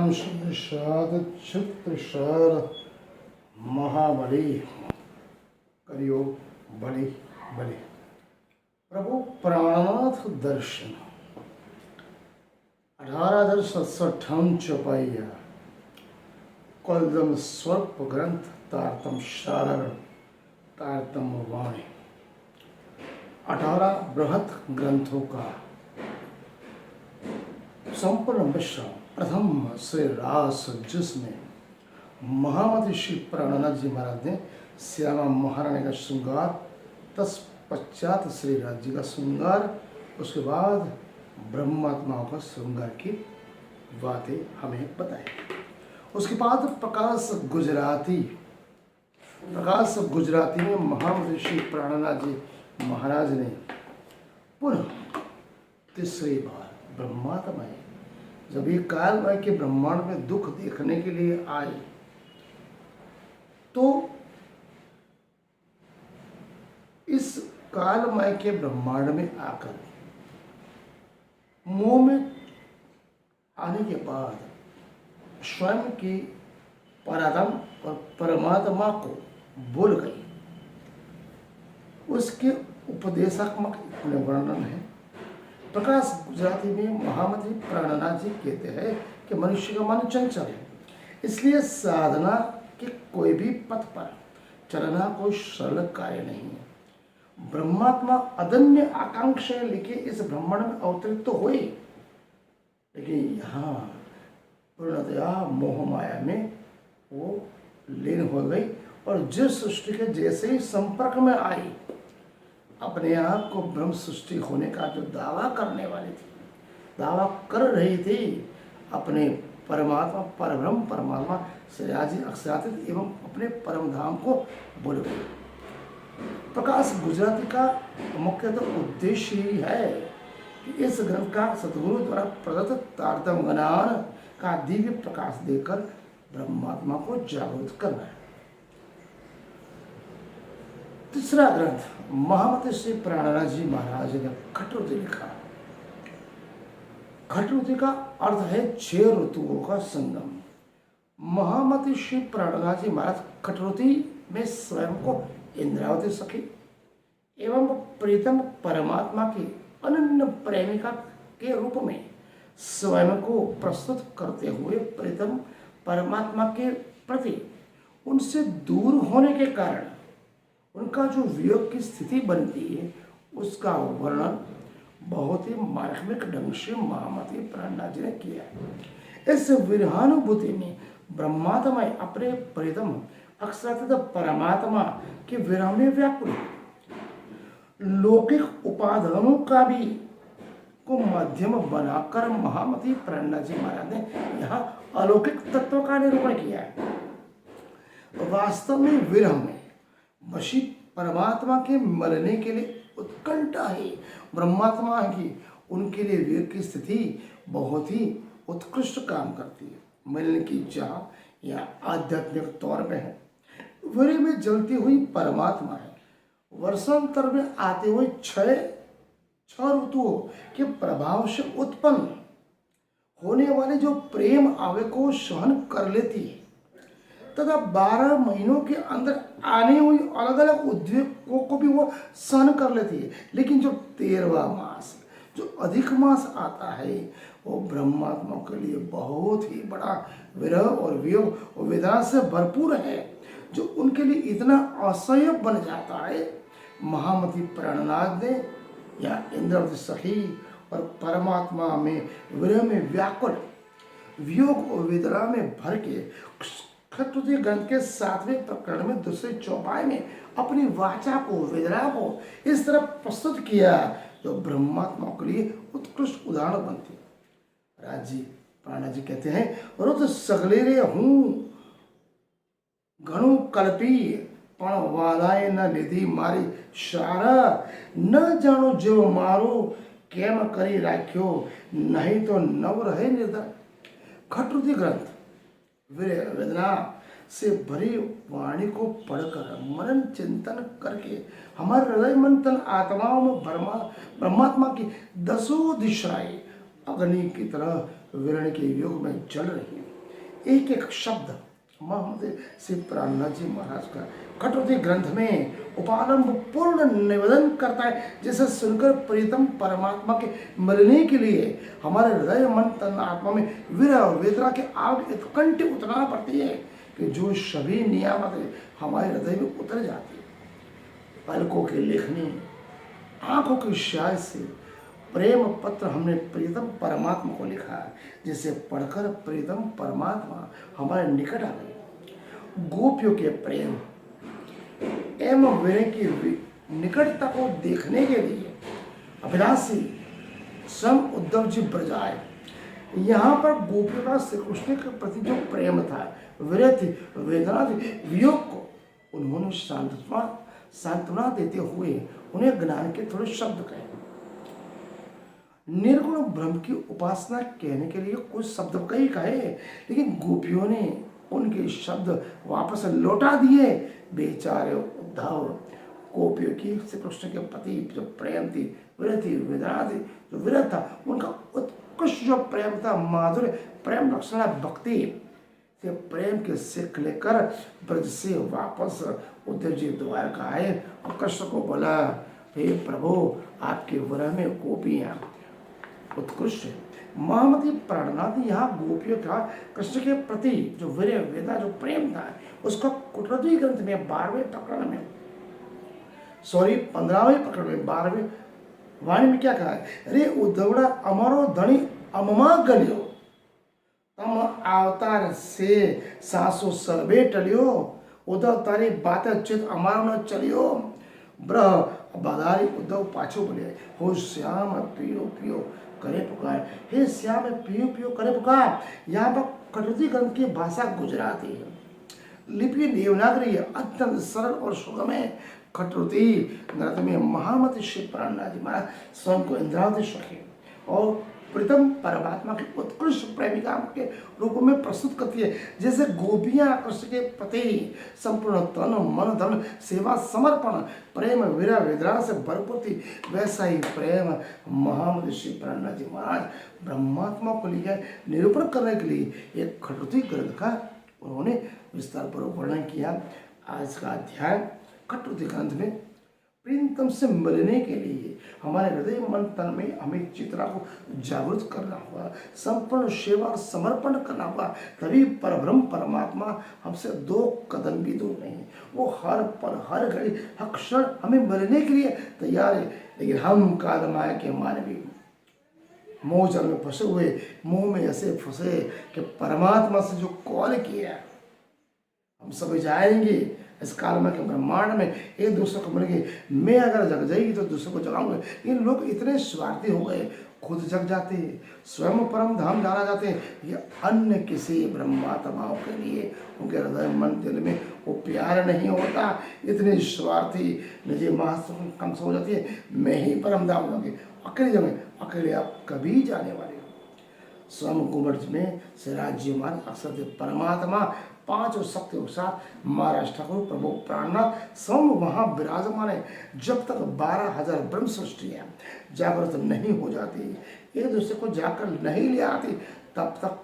निषाद चित्रशर महाबली करियो बलि बलि। प्रभु प्राणनाथ दर्शन 1867 चौपाइया कलदम स्वल्प ग्रंथ तारतम शारर तारतम वाणी। 18 बृहत ग्रंथों का संपूर्ण मिश्रण प्रथम श्री रास, जिसमें महामती श्री प्राणनाथ जी महाराज ने श्यामा महारानी का श्रृंगार, तत्पश्चात श्री राज जी का श्रृंगार, उसके बाद ब्रह्मात्माओं का श्रृंगार की बातें हमें बताई। उसके बाद प्रकाश गुजराती में महामती श्री प्राणनाथ जी महाराज ने पुनः तीसरी बार ब्रह्मात्माएं जब ये कालमय के ब्रह्मांड में दुख देखने के लिए आए तो इस कालमय के ब्रह्मांड में आकर मोह में आने के बाद स्वयं की पराधम और परमात्मा को भूल गई। उसके उपदेशात्मक वर्णन है। प्रकाश गुजराती में महामती प्राणनाथ जी कहते हैं कि मनुष्य का मन चंचल है, इसलिए साधना के कोई भी पथ पर चलना कोई सरल कार्य नहीं है। ब्रह्मात्मा अदम्य आकांक्षा लेके इस ब्रह्मांड में अवतरित तो हुए, लेकिन यहाँ पूर्णतया मोह माया में वो लीन हो गई और जिस सृष्टि के जैसे ही संपर्क में आई, अपने आप को ब्रह्म सृष्टि होने का जो दावा करने वाली थी, दावा कर रही थी, अपने परमात्मा परब्रह्म परमात्मा श्रेयाजी अक्षरातीत एवं अपने परम धाम को भूल गई। प्रकाश गुजराती का मुख्यतः उद्देश्य ही है कि इस ग्रंथ का सद्गुरु द्वारा प्रदत्त तारतम ज्ञान का दिव्य प्रकाश देकर ब्रह्मात्मा को जागृत करना है। तीसरा ग्रंथ महामती श्री प्राणनाथ जी महाराज ने खटरुति लिखा। खटरुति का अर्थ है 6 ऋतुओं का संगम। महामती श्री प्राणनाथ जी महाराज खटरुति में स्वयं को इंद्रावती सखी एवं प्रीतम परमात्मा की अनन्य प्रेमिका के रूप में स्वयं को प्रस्तुत करते हुए प्रीतम परमात्मा के प्रति उनसे दूर होने के कारण उनका जो वियोग की स्थिति बनती है, उसका वर्णन बहुत ही मार्मिक ढंग से महामती प्राणनाथ जी ने किया है। इस विरहानुभूति में ब्रह्मात्मा अपने प्रीतम अक्षरातीत परमात्मा के विरह में व्याकुल, लौकिक उपादानों का भी को माध्यम बनाकर महामती प्राणनाथ जी महाराज ने यहाँ अलौकिक तत्व का निरूपण किया है। वास्तव में विरह में बशी परमात्मा के मरने के लिए उत्कंठा है ब्रह्मात्मा की, उनके लिए वीर की स्थिति बहुत ही उत्कृष्ट काम करती है। मिलने की चाह या आध्यात्मिक तौर पे है। वीर में जलती हुई परमात्मा है। वर्षांतर में आते हुए 6 ऋतुओं के प्रभाव से उत्पन्न होने वाले जो प्रेम आवेग को सहन कर लेती है तथा 12 महीनों के अंदर आने हुई अलग अलग उद्वेगों को भी वो सहन कर लेती है। लेकिन जो 13वां मास, जो अधिक मास आता है, वो ब्रह्मात्मा के लिए बहुत ही बड़ा विरह और वियोग और वेदना से भरपूर है, जो उनके लिए इतना असह्य बन जाता है। महामती प्राणनाथ ने या इंद्रावती सखी और परमात्मा में विरह में व्याकुल वियोग और वेदना में भर के खटरुति ग्रंथ के 7वें प्रकरण में दूसरे चौपाई में अपनी वाचा को, वेदना को इस तरह प्रस्तुत किया जो ब्रह्मात्मा के लिए उत्कृष्ट उदाहरण बनती है। राजी प्राणनाथ जी कहते हैं, रुत सगलेरे हूँ घणु कल्पी पण वालाए न लिधी मारी शारा, न जानो जो मारो केम करी राख्यो, नहीं तो नव रहे निर्धर। खटरुति ग्रंथ वेदना से भरी वाणी को पढ़कर मनन चिंतन करके हमारे हृदय मंथन आत्माओं में ब्रह्मात्मा की 10 दिशाएं अग्नि की तरह विरण के युग में जल रही हैं। एक एक शब्द मोहम्मद श्री प्राणनाथ जी महाराज का कटौती ग्रंथ में उपालंब पूर्ण निवेदन करता है, जिसे सुनकर प्रीतम परमात्मा के मिलने के लिए हमारे हृदय मन तन आत्मा में विरह वेदना के आग उत्कंठ उतरना पड़ती है कि जो सभी नियामतें हमारे हृदय में उतर जाती है। पलकों की लेखनी, आंखों की स्याह से प्रेम पत्र हमने प्रीतम परमात्मा को लिखा है, जिसे पढ़कर प्रीतम परमात्मा हमारे निकट आ गए। गोपियों के प्रेम एवं विनय की निकटता को देखने के लिए अभिलाषी स्वयं उद्धव जी ब्रजाए। यहाँ पर गोपियों का श्री कृष्ण के प्रति जो प्रेम था, विरह थी, वेदना थी, वियोग को उन्होंने सांत्वना देते हुए उन्हें ज्ञान के थोड़े शब्द कहे। निर्गुण ब्रह्म की उपासना कहने के लिए कुछ शब्द कई कहे, लेकिन गोपियों ने उनके शब्द वापस लौटा दिए। बेचारे उद्धव, गोपियों की श्री कृष्ण के प्रति जो प्रेम थी, विरह थी, वेदना थी, जो विरह था, उनका उत्कृष्ट जो प्रेम था, माधुर्य प्रेम लक्षणा भक्ति से प्रेम के सिख लेकर ब्रज से वापस उद्धव जी द्वारका आए और कृष्ण को बोला, हे प्रभु, आपके विरह में गोपियां उत्कृष्ट है। महामती प्राणनाथ यहाँ गोपियों का कृष्ण के प्रति जो विरह वेदना जो प्रेम था, उसका कुटरती ग्रंथ में 12वें प्रकरण में 15वें प्रकरण में 12वें वाणी में क्या कहा है? अरे उद्धवड़ा अमरो धनी अममा गलियो, तम अवतार से सासो सर्वे टलियो, उद्धव तारी बात चित अमारो न चलियो। ब्रह बाधारी उद्धव पाछो बोले, हो श्याम पियो पियो करे पुकार, हे श्याम पियो पियो करे पुकार। यहाँ पर कटौती ग्रंथ की भाषा गुजराती है, लिपि देवनागरी है, अत्यंत सरल और सुगम है। कटौती ग्रंथ में महामती श्री प्राणनाथ जी महाराज स्वयं को इंद्रावती सखी और प्रीतम परमात्मा की उत्कृष्ट प्रेमिका के रूप में प्रस्तुत करती है। जैसे गोपियां कृष्ण के प्रति संपूर्ण तन मन धन सेवा समर्पण प्रेम विरह वेदना से भरपूर थी, वैसा ही प्रेम महामती श्री प्राणनाथ जी महाराज ब्रह्मात्मा को लिए निरूपण करने के लिए एक कटौती ग्रंथ का उन्होंने विस्तार पूर्वक वर्णन किया। आज का अध्याय कटौती ग्रंथ में प्रीतम से मिलने के लिए हमारे हृदय मन तन में हमें चेतना को जागृत करना होगा, संपूर्ण सेवा और समर्पण करना होगा, तभी परब्रह्म परमात्मा हमसे 2 कदम भी दूर नहीं। वो हर पल हर घड़ी हर क्षण हमें मिलने के लिए तैयार है, लेकिन हम काल माया के मानवी मोह जल में फंसे हुए, मोह में ऐसे फंसे कि परमात्मा से जो कॉल किया हम सभी जाएंगे इस काल में के ब्रह्मांड में एक दूसरे को मिलेंगे। मैं अगर जग जाएगी तो दूसरे को जगाऊंगा। इन लोग इतने स्वार्थी हो गए, खुद जग जाते हैं, स्वयं परम धाम जाना जाते हैं, ये अन्य किसी ब्रह्मात्माओं के लिए उनके हृदय मन दिल में वो प्यार नहीं होता। इतने स्वार्थी निजी महत्वाकांक्षा हो जाती है, मैं ही परम धाम जाऊंगी, अकेले जाऊंगे, अकेले आप कभी जाने वाले हो। स्वयं कुंभ में श्री राज्य महाराज अक्षर परमात्मा 5 शक्तियों के साथ महाराष्ट्र ठाकुर प्रभु प्राणनाथ स्वयं वहाँ विराजमान है। जब तक 12,000 ब्रह्म सृष्टियाँ जागृत नहीं हो जाती, एक दूसरे को जाकर नहीं ले आती, तब तक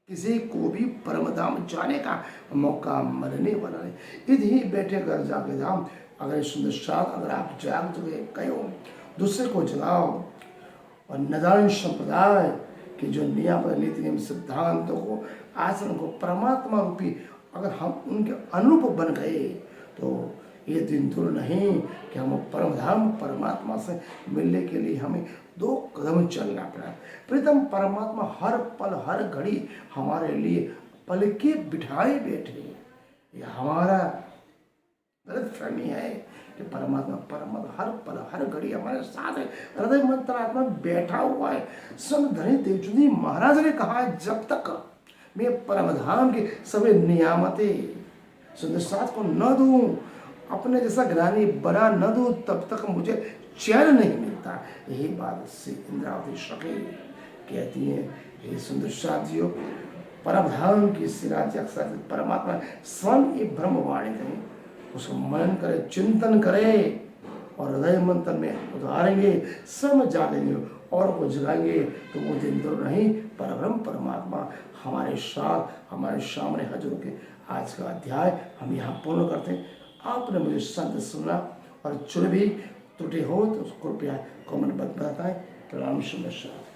किसी को भी परम धाम जाने का मौका मिलने वाला नहीं। इधर बैठे घर जाके धाम, अगर सुंदर साथ अगर आप जाग चुके कहो, दूसरे को जगाओ और नदान संप्रदाय कि जो नियम नीति नियम सिद्धांतों को आचरण को परमात्मा रूपी अगर हम उनके अनुरूप बन गए तो ये दिन दूर नहीं कि हम परम धाम परमात्मा से मिलने के लिए हमें 2 कदम चलना पड़ा। प्रीतम परमात्मा हर पल हर घड़ी हमारे लिए पल के बिठाए बैठे, ये हमारा गलत फहमी है कि परमात्मा हर पल हर घड़ी हमारे साथ है, हृदय मन तन आत्मा बैठा हुआ है। संत धनी देवचंदी महाराज ने कहा, जब तक मैं परमधाम की सभी नियामतें सुंदर साथ को न दूं, अपने जैसा ज्ञानी बना न दूं, तब तक मुझे चैन नहीं मिलता। यही बात से इंद्रावती सखी कहती है, हे सुंदर साथियों, परमधाम की सिराज अक्सर परमात्मा स्वयं एक ब्रह्मवाणी करें, उसको मनन करे, चिंतन करे और हृदय मंथन में उतारेंगे, समझ जानेंगे और को जगाएंगे तो वो दिन दूर नहीं, परब्रह्म परमात्मा हमारे साथ हमारे सामने हाजिर होके आज का अध्याय हम यहाँ पूर्ण करते हैं। आपने मुझे संत सुना और जो भी त्रुटि हो तो कृपया कमेंट बताएं। प्रणाम शुभ।